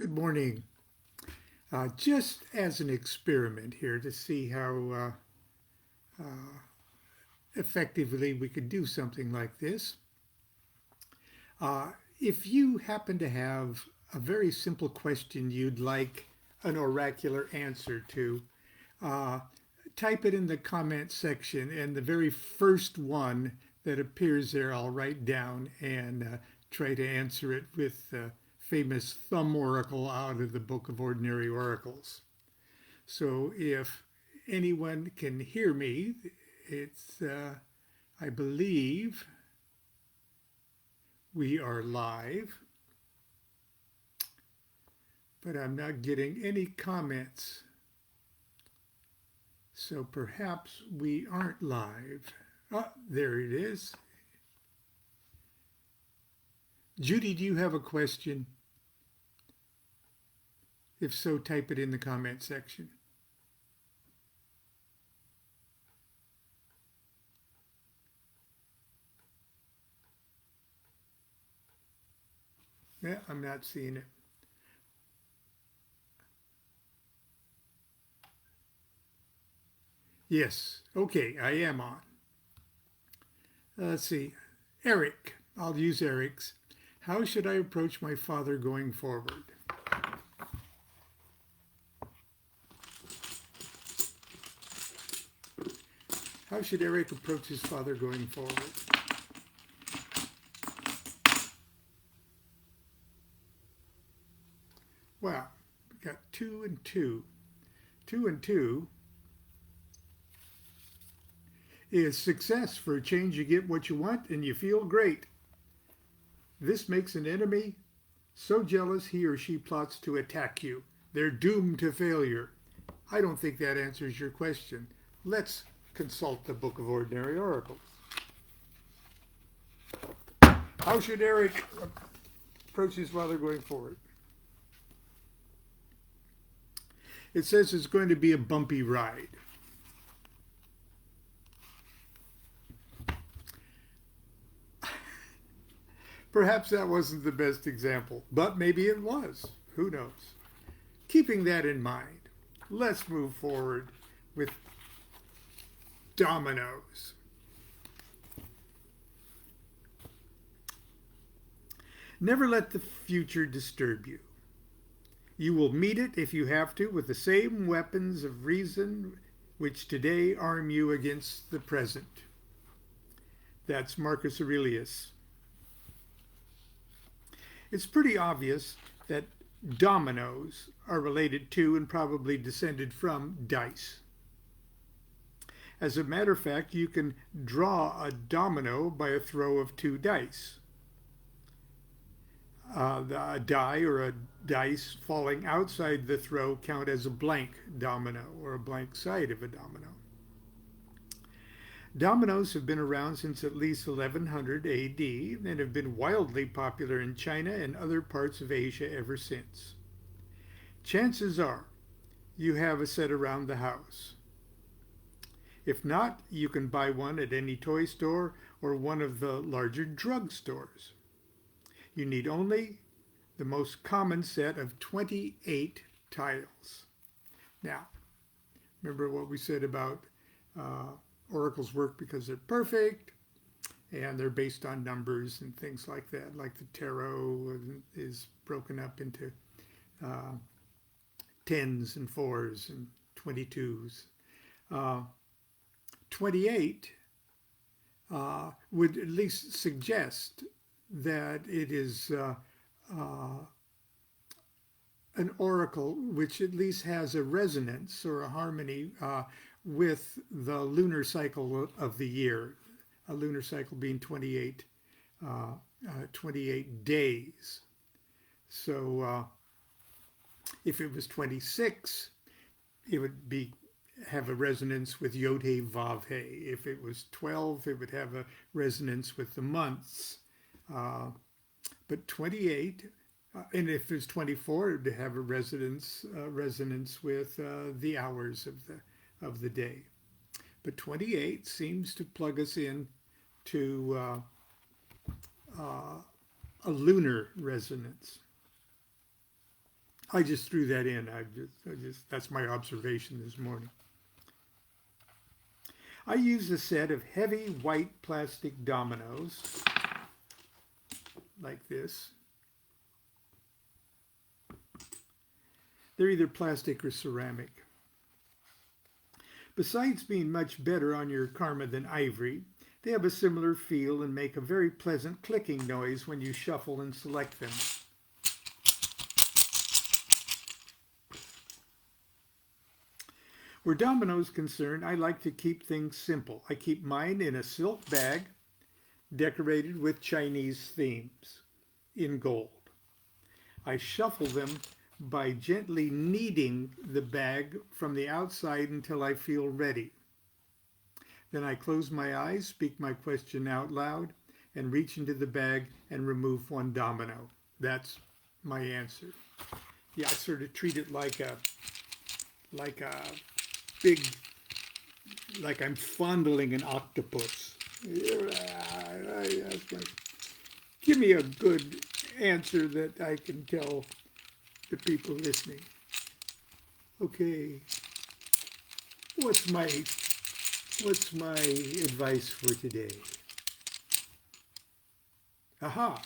Good morning. Just as an experiment here to see how effectively we could do something like this, if you happen to have a very simple question you'd like an oracular answer to, uh, type it in the comment section, and the very first one that appears there, I'll write down and try to answer it with the famous thumb oracle out of the Book of Ordinary Oracles. So if anyone can hear me, it's, I believe we are live, but I'm not getting any comments. So perhaps we aren't live. Oh, there it is. Judy, do you have a question? If so, type it in the comment section. Yeah, I'm not seeing it. Yes, okay, I am on. Let's see. Eric, I'll use Eric's. How should I approach my father going forward? How should Eric approach his father going forward? Wow, we got 2 and 2. 2 and 2 is success. For a change, you get what you want and you feel great. This makes an enemy so jealous he or she plots to attack you. They're doomed to failure. I don't think that answers your question. Let's consult the Book of Ordinary Oracles. How should Eric approach his father going forward? It says it's going to be a bumpy ride. Perhaps that wasn't the best example, but maybe it was. Who knows? Keeping that in mind, let's move forward with dominoes. Never let the future disturb you. You will meet it, if you have to, with the same weapons of reason which today arm you against the present. That's Marcus Aurelius. It's pretty obvious that dominoes are related to and probably descended from dice. As a matter of fact, you can draw a domino by a throw of 2 dice. A die or a dice falling outside the throw count as a blank domino or a blank side of a domino. Dominoes have been around since at least 1100 AD and have been wildly popular in China and other parts of Asia ever since. Chances are you have a set around the house. If not, you can buy one at any toy store or one of the larger drug stores. You need only the most common set of 28 tiles. Now, remember what we said about oracles work because they're perfect and they're based on numbers and things like that, like the tarot is broken up into uh, 10s and 4s and 22s. 28 would at least suggest that it is an oracle which at least has a resonance or a harmony with the lunar cycle of the year, a lunar cycle being 28 days. So if it was 26, it would have a resonance with Yod He Vav He. If it was 12, it would have a resonance with the months. But 28, and if there's 24, it would have a resonance with the hours of the day. But 28 seems to plug us in to a lunar resonance. I just threw that in. That's my observation this morning. I use a set of heavy white plastic dominoes like this. They're either plastic or ceramic. Besides being much better on your karma than ivory, they have a similar feel and make a very pleasant clicking noise when you shuffle and select them. Where dominoes concerned, I like to keep things simple. I keep mine in a silk bag decorated with Chinese themes in gold. I shuffle them by gently kneading the bag from the outside until I feel ready. Then I close my eyes, speak my question out loud, and reach into the bag and remove one domino. That's my answer. Yeah, I sort of treat it like a big, like I'm fondling an octopus. Give me a good answer that I can tell the people listening. Okay, what's my advice for today? Aha.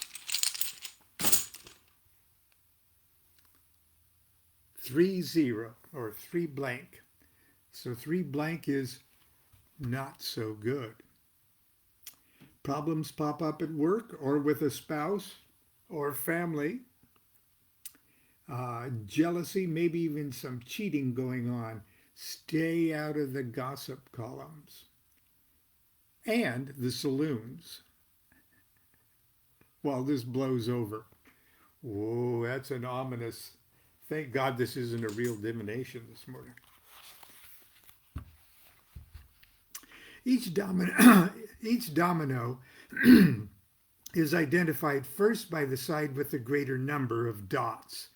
3-0 or 3 blank. So 3 blank is not so good. Problems pop up at work or with a spouse or family. Jealousy, maybe even some cheating going on. Stay out of the gossip columns and the saloons while this blows over. Whoa, that's an ominous. Thank God this isn't a real divination this morning. Each domino is identified first by the side with the greater number of dots,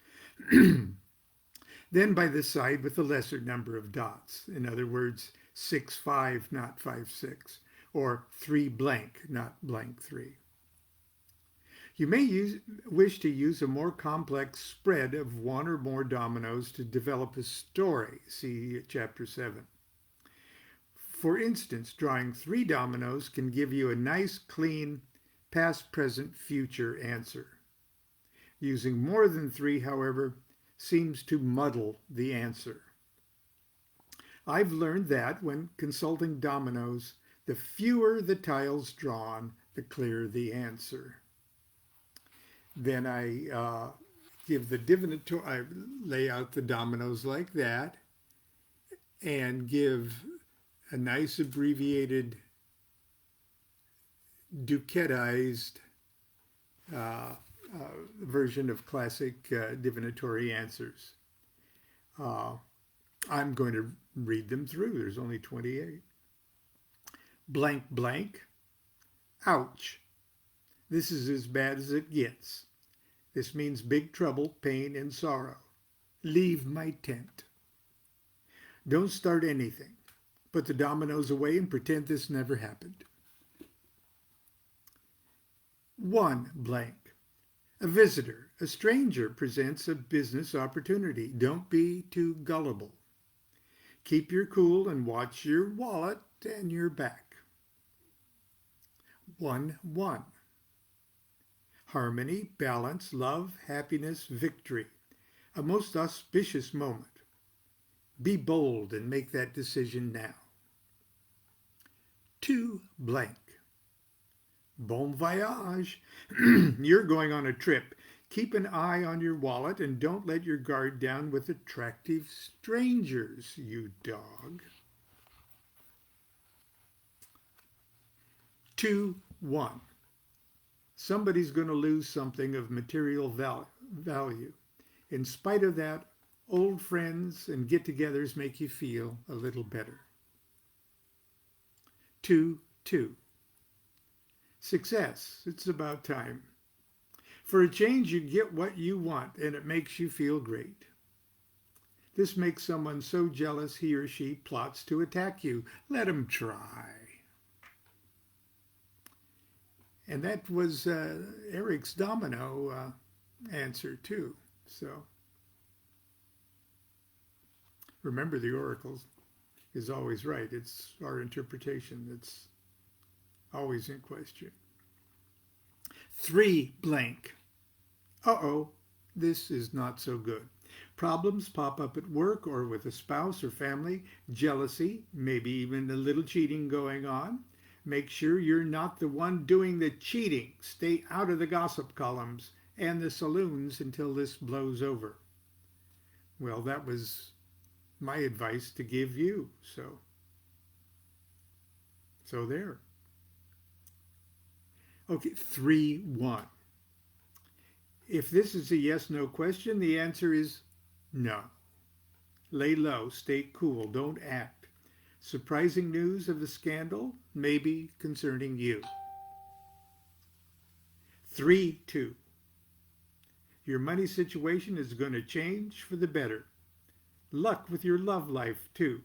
then by the side with the lesser number of dots. In other words, 6-5, not 5-6, or 3 blank, not blank 3. You may wish to use a more complex spread of one or more dominoes to develop a story. See chapter 7. For instance, drawing 3 dominoes can give you a nice, clean, past, present, future answer. Using more than 3, however, seems to muddle the answer. I've learned that when consulting dominoes, the fewer the tiles drawn, the clearer the answer. Then I give the divinator, I lay out the dominoes like that and give a nice abbreviated DuQuetteized version of classic divinatory answers. I'm going to read them through. There's only 28. Blank blank. Ouch. This is as bad as it gets. This means big trouble, pain, and sorrow. Leave my tent. Don't start anything. Put the dominoes away and pretend this never happened. 1 blank. A visitor, a stranger presents a business opportunity. Don't be too gullible. Keep your cool and watch your wallet and your back. 1-1. Harmony, balance, love, happiness, victory. A most auspicious moment. Be bold and make that decision now. 2 blank. Bon voyage. You're going on a trip. Keep an eye on your wallet and don't let your guard down with attractive strangers, you dog. 2-1. Somebody's going to lose something of material value. In spite of that, old friends and get-togethers make you feel a little better. 2-2. Success. It's about time. For a change, you get what you want, and it makes you feel great. This makes someone so jealous he or she plots to attack you. Let him try. And that was Eric's domino answer, too. So Remember, the oracle is always right. It's our interpretation that's always in question. 3 blank. Uh-oh, this is not so good. Problems pop up at work or with a spouse or family, jealousy, maybe even a little cheating going on. Make sure you're not the one doing the cheating. Stay out of the gossip columns and the saloons until this blows over. Well, that was my advice to give you. So there. Okay, 3-1. If this is a yes/no question, the answer is no. Lay low, stay cool, don't act. Surprising news of a scandal, maybe concerning you. 3-2. Your money situation is going to change for the better. Luck with your love life, too.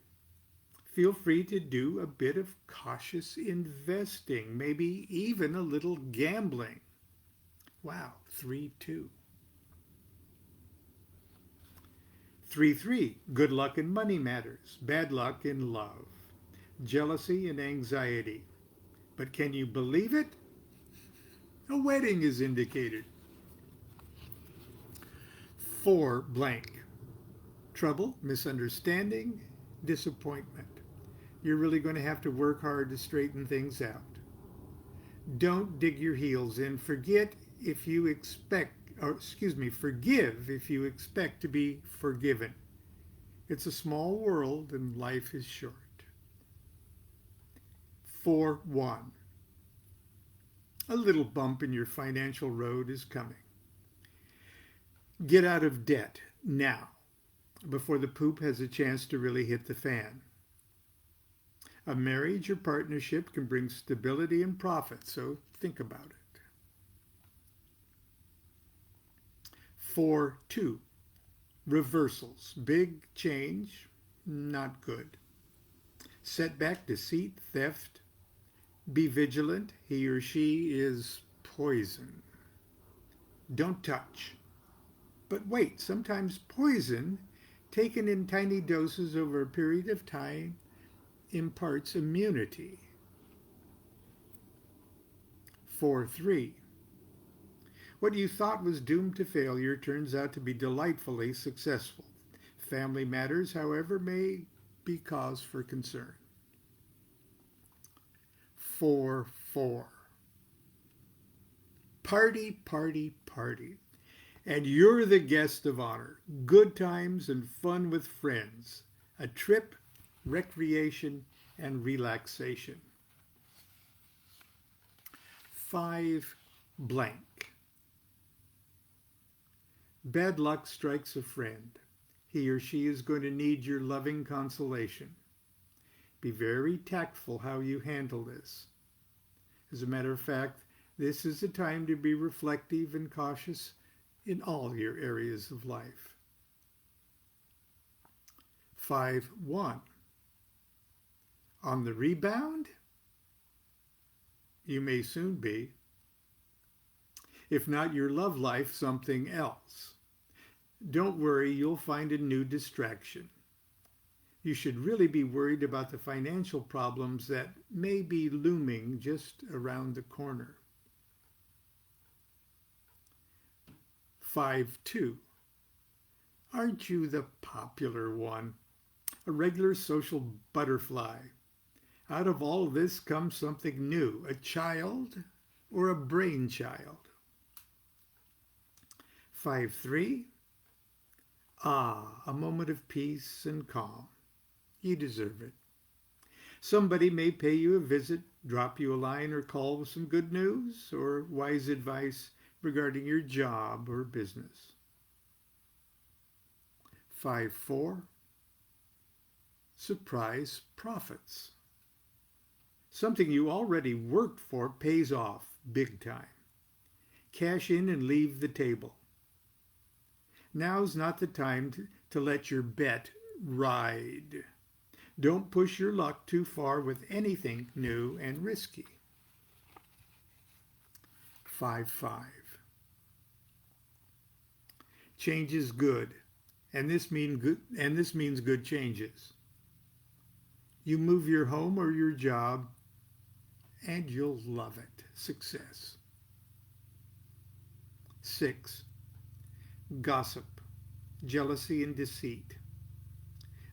Feel free to do a bit of cautious investing, maybe even a little gambling. Wow, 3-2. 3-3, good luck in money matters, bad luck in love, jealousy and anxiety. But can you believe it? A wedding is indicated. 4 blank, trouble, misunderstanding, disappointment. You're really going to have to work hard to straighten things out. Don't dig your heels in. Forgive if you expect to be forgiven. It's a small world and life is short. 4-1. A little bump in your financial road is coming. Get out of debt now, before the poop has a chance to really hit the fan. A marriage or partnership can bring stability and profit, so think about it. 4-2. Reversals. Big change, not good. Setback, deceit, theft. Be vigilant. He or she is poison. Don't touch. But wait, sometimes poison, taken in tiny doses over a period of time, imparts immunity. 4-3. What you thought was doomed to failure turns out to be delightfully successful. Family matters, however, may be cause for concern. 4-4. Party, party, party. And you're the guest of honor. Good times and fun with friends. A trip, recreation, and relaxation. 5 blank. Bad luck strikes a friend. He or she is going to need your loving consolation. Be very tactful how you handle this. As a matter of fact, this is a time to be reflective and cautious in all your areas of life. 5-1. On the rebound? You may soon be. If not your love life, something else. Don't worry, you'll find a new distraction. You should really be worried about the financial problems that may be looming just around the corner. 5-2. Aren't you the popular one? A regular social butterfly. Out of all this comes something new, a child or a brainchild. 5-3. A moment of peace and calm. You deserve it. Somebody may pay you a visit, drop you a line or call with some good news or wise advice regarding your job or business. 5-4. Surprise profits. Something you already worked for pays off big time. Cash in and leave the table. Now's not the time to let your bet ride. Don't push your luck too far with anything new and risky. 5-5. Change is good, And this means good changes. You move your home or your job, and you'll love it. Success. 6. Gossip, jealousy, and deceit.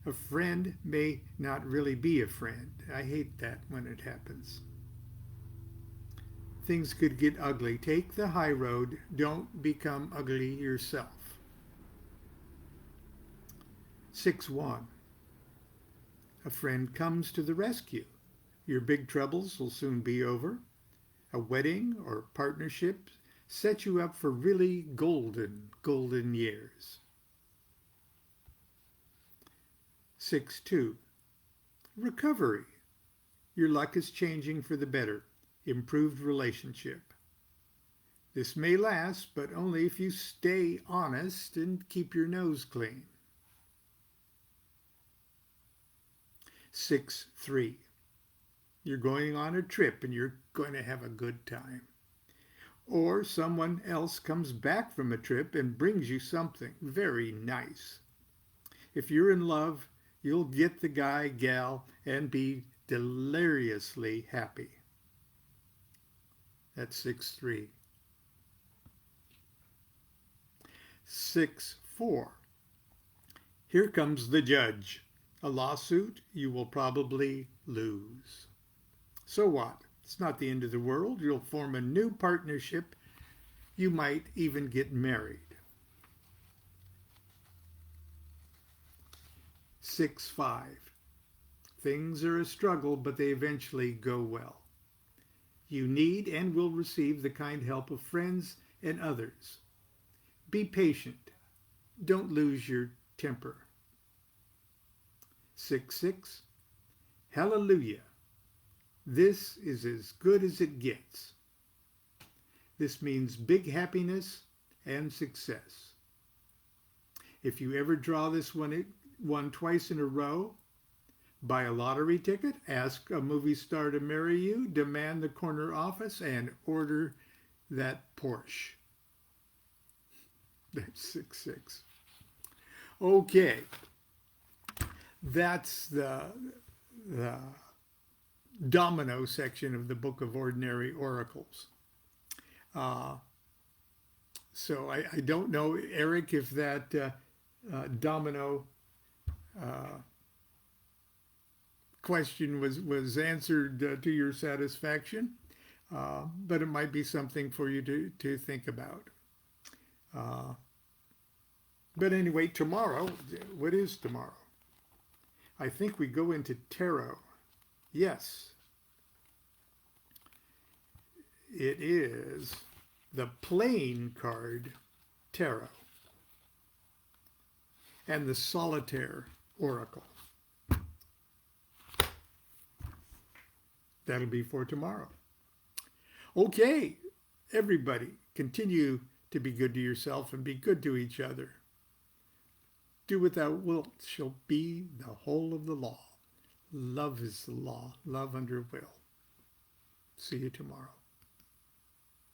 A friend may not really be a friend. I hate that when it happens. Things could get ugly. Take the high road. Don't become ugly yourself. 6.1. A friend comes to the rescue. Your big troubles will soon be over. A wedding or partnership sets you up for really golden years. 6.2. Recovery. Your luck is changing for the better. Improved relationship. This may last, but only if you stay honest and keep your nose clean. 6.3. You're going on a trip and you're going to have a good time. Or someone else comes back from a trip and brings you something very nice. If you're in love, you'll get the guy, gal, and be deliriously happy. That's 6.3. 6.4. Here comes the judge. A lawsuit you will probably lose. So what? It's not the end of the world. You'll form a new partnership. You might even get married. 6.5. Things are a struggle, but they eventually go well. You need and will receive the kind help of friends and others. Be patient. Don't lose your temper. 6.6. Hallelujah. This is as good as it gets. This means big happiness and success. If you ever draw this one twice in a row, buy a lottery ticket, ask a movie star to marry you, demand the corner office, and order that Porsche. That's 6.6. Okay. That's the domino section of the Book of Ordinary Oracles. So I don't know, Eric, if that domino question was answered to your satisfaction, but it might be something for you to think about. But anyway, tomorrow, what is tomorrow? I think we go into tarot. Yes. It is the plain card tarot and the solitaire oracle. That'll be for tomorrow. Okay, everybody, continue to be good to yourself and be good to each other. Do what thou wilt shall be the whole of the law. Love is the law. Love under will. See you tomorrow.